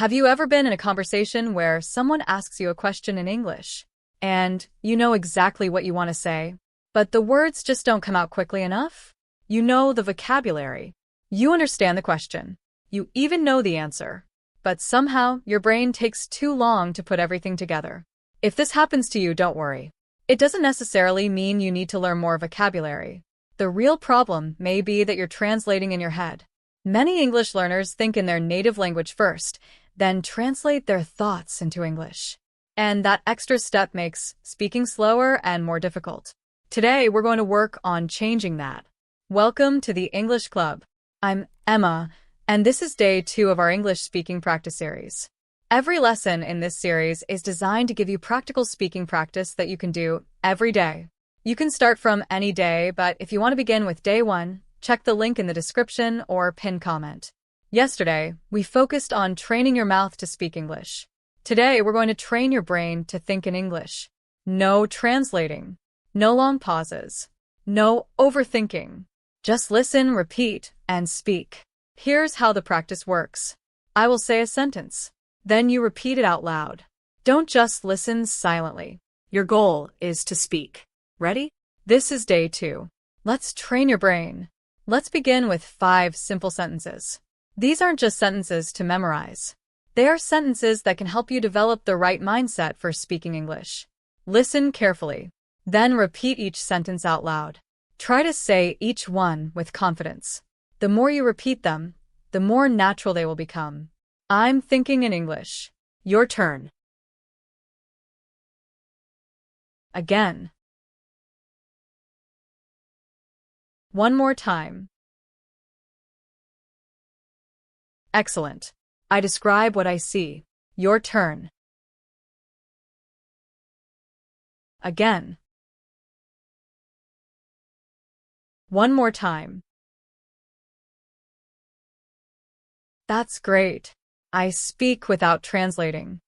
Have you ever been in a conversation where someone asks you a question in English, and you know exactly what you want to say, but the words just don't come out quickly enough? You know the vocabulary. You understand the question. You even know the answer. But somehow, your brain takes too long to put everything together. If this happens to you, don't worry. It doesn't necessarily mean you need to learn more vocabulary. The real problem may be that you're translating in your head. Many English learners think in their native language first, then translate their thoughts into English. And that extra step makes speaking slower and more difficult. Today, we're going to work on changing that. Welcome to the English Club. I'm Emma, and this is day 2 of our English speaking practice series. Every lesson in this series is designed to give you practical speaking practice that you can do every day. You can start from any day, but if you want to begin with day 1, check the link in the description or pinned comment. Yesterday, we focused on training your mouth to speak English. Today, we're going to train your brain to think in English. No translating. No long pauses. No overthinking. Just listen, repeat, and speak. Here's how the practice works. I will say a sentence. Then you repeat it out loud. Don't just listen silently. Your goal is to speak. Ready? This is day 2. Let's train your brain. Let's begin with 5 simple sentences. These aren't just sentences to memorize. They are sentences that can help you develop the right mindset for speaking English. Listen carefully. Then repeat each sentence out loud. Try to say each one with confidence. The more you repeat them, the more natural they will become. I'm thinking in English. Your turn. Again. One more time. Excellent. I describe what I see. Your turn. Again. One more time. That's great. I speak without translating.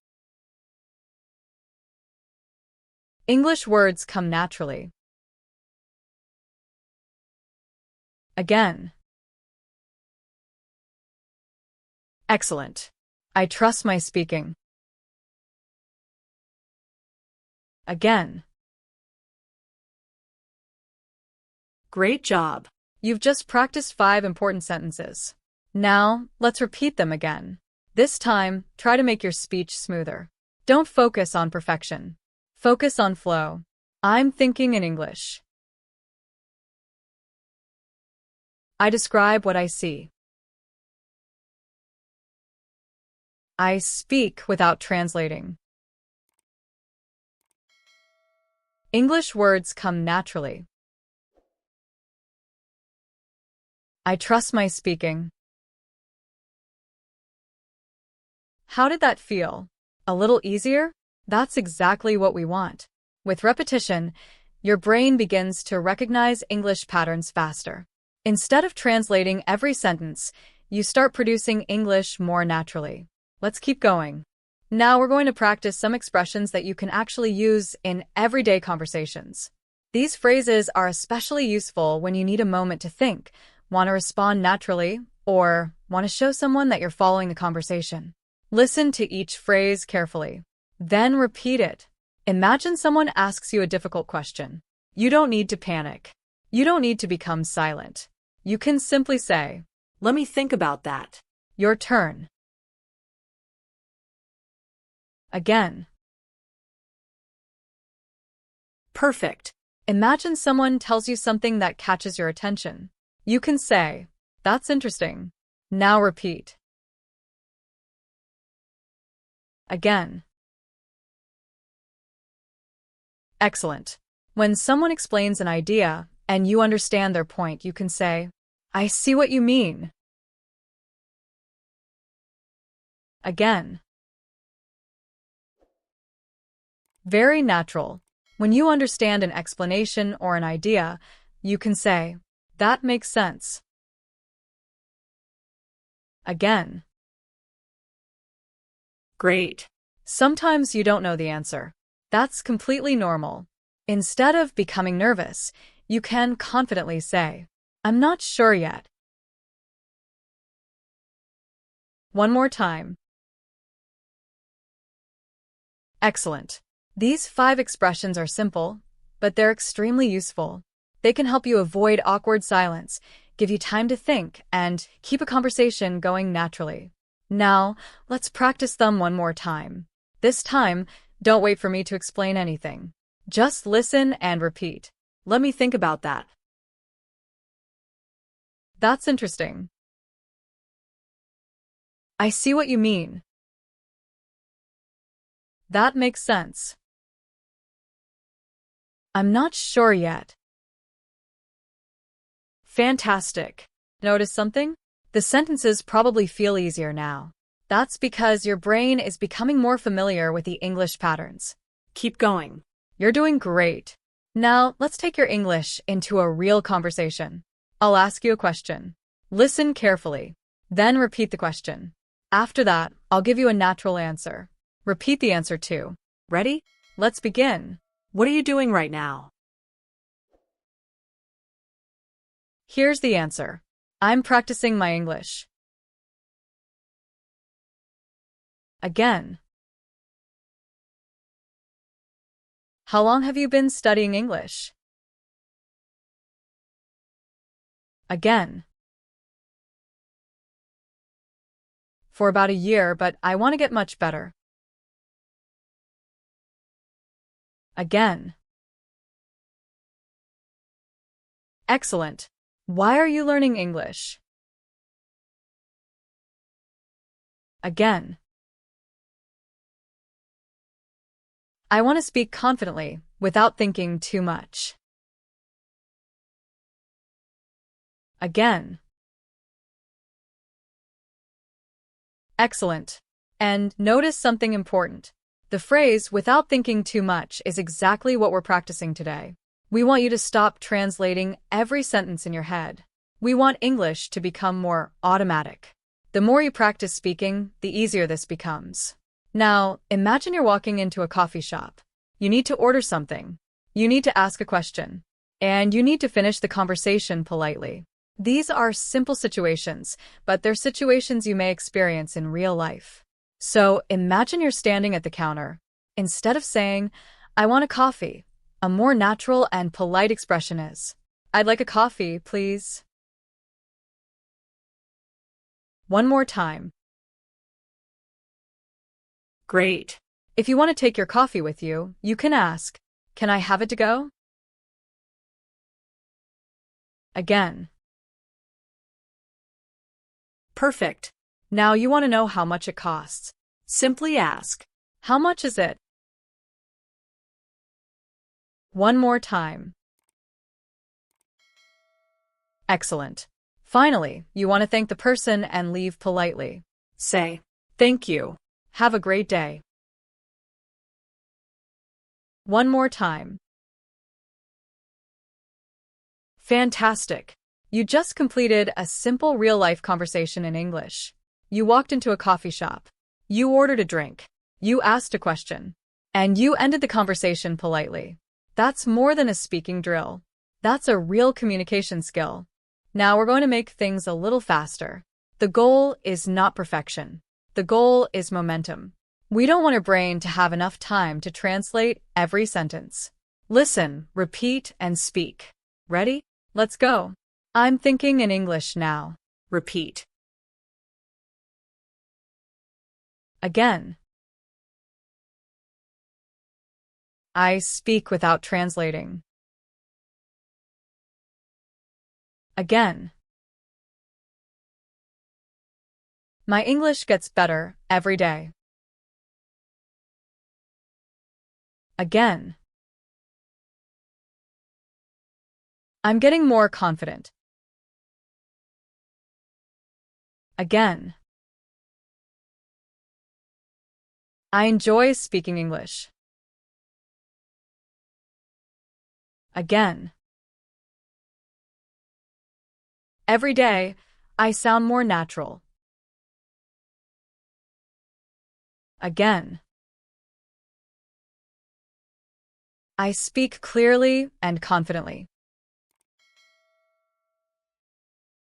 English words come naturally. Again. Excellent. I trust my speaking. Again. Great job. You've just practiced 5 important sentences. Now, let's repeat them again. This time, try to make your speech smoother. Don't focus on perfection. Focus on flow. I'm thinking in English. I describe what I see. I speak without translating. English words come naturally. I trust my speaking. How did that feel? A little easier? That's exactly what we want. With repetition, your brain begins to recognize English patterns faster. Instead of translating every sentence, you start producing English more naturally. Let's keep going. Now we're going to practice some expressions that you can actually use in everyday conversations. These phrases are especially useful when you need a moment to think, want to respond naturally, or want to show someone that you're following the conversation. Listen to each phrase carefully. Then repeat it. Imagine someone asks you a difficult question. You don't need to panic. You don't need to become silent. You can simply say, "Let me think about that." Your turn. Again. Perfect. Imagine someone tells you something that catches your attention. You can say, "That's interesting." Now repeat. Again. Excellent. When someone explains an idea and you understand their point, you can say, "I see what you mean." Again. Very natural. When you understand an explanation or an idea, you can say, "That makes sense." Again. Great. Sometimes you don't know the answer. That's completely normal. Instead of becoming nervous, you can confidently say, "I'm not sure yet." One more time. Excellent. These 5 expressions are simple, but they're extremely useful. They can help you avoid awkward silence, give you time to think, and keep a conversation going naturally. Now, let's practice them one more time. This time, don't wait for me to explain anything. Just listen and repeat. Let me think about that. That's interesting. I see what you mean. That makes sense. I'm not sure yet. Fantastic. Notice something? The sentences probably feel easier now. That's because your brain is becoming more familiar with the English patterns. Keep going. You're doing great. Now, let's take your English into a real conversation. I'll ask you a question. Listen carefully. Then repeat the question. After that, I'll give you a natural answer. Repeat the answer too. Ready? Let's begin. What are you doing right now? Here's the answer. I'm practicing my English. Again. How long have you been studying English? Again. For about a year, but I want to get much better. Again. Excellent. Why are you learning English? Again. I want to speak confidently, without thinking too much. Again. Excellent. And notice something important. The phrase, without thinking too much, is exactly what we're practicing today. We want you to stop translating every sentence in your head. We want English to become more automatic. The more you practice speaking, the easier this becomes. Now, imagine you're walking into a coffee shop. You need to order something. You need to ask a question. And you need to finish the conversation politely. These are simple situations, but they're situations you may experience in real life. So, imagine you're standing at the counter. Instead of saying, "I want a coffee," a more natural and polite expression is, "I'd like a coffee, please." One more time. Great. If you want to take your coffee with you, you can ask, "Can I have it to go?" Again. Perfect. Now you want to know how much it costs. Simply ask. How much is it? One more time. Excellent. Finally, you want to thank the person and leave politely. Say, "Thank you. Have a great day." One more time. Fantastic. You just completed a simple real-life conversation in English. You walked into a coffee shop. You ordered a drink. You asked a question. And you ended the conversation politely. That's more than a speaking drill. That's a real communication skill. Now we're going to make things a little faster. The goal is not perfection. The goal is momentum. We don't want our brain to have enough time to translate every sentence. Listen, repeat, and speak. Ready? Let's go. I'm thinking in English now. Repeat. Again. I speak without translating. Again. My English gets better every day. Again. I'm getting more confident. Again. I enjoy speaking English. Again. Every day, I sound more natural. Again. I speak clearly and confidently.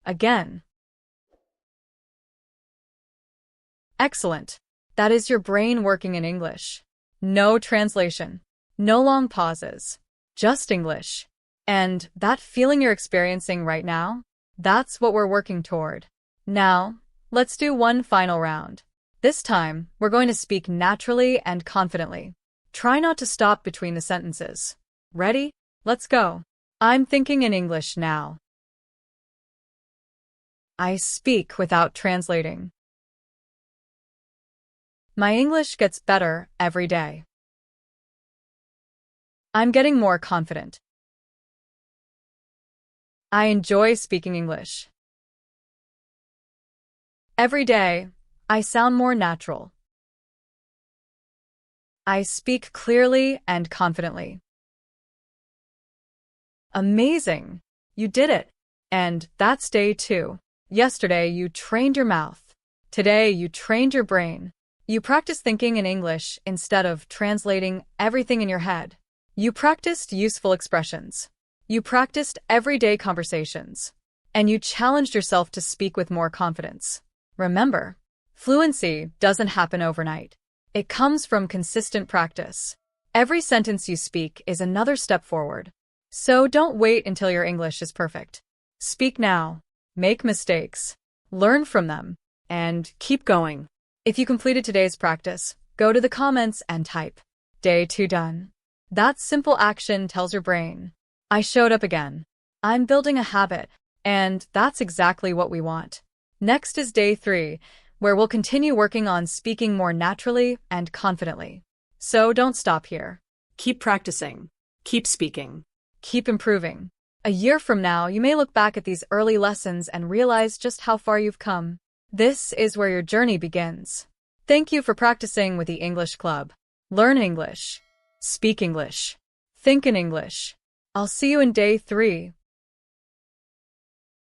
Again. Excellent. That is your brain working in English. No translation. No long pauses. Just English. And that feeling you're experiencing right now, that's what we're working toward. Now, let's do one final round. This time, we're going to speak naturally and confidently. Try not to stop between the sentences. Ready? Let's go. I'm thinking in English now. I speak without translating. My English gets better every day. I'm getting more confident. I enjoy speaking English. Every day, I sound more natural. I speak clearly and confidently. Amazing! You did it! And that's day 2. Yesterday, you trained your mouth. Today, you trained your brain. You practiced thinking in English instead of translating everything in your head. You practiced useful expressions. You practiced everyday conversations. And you challenged yourself to speak with more confidence. Remember, fluency doesn't happen overnight. It comes from consistent practice. Every sentence you speak is another step forward. So don't wait until your English is perfect. Speak now, make mistakes, learn from them, and keep going. If you completed today's practice, go to the comments and type, Day 2 done. That simple action tells your brain, I showed up again. I'm building a habit, and that's exactly what we want. Next is Day 3, where we'll continue working on speaking more naturally and confidently. So don't stop here. Keep practicing. Keep speaking. Keep improving. A year from now, you may look back at these early lessons and realize just how far you've come. This is where your journey begins. Thank you for practicing with the English Club. Learn English. Speak English. Think in English. I'll see you in Day 3,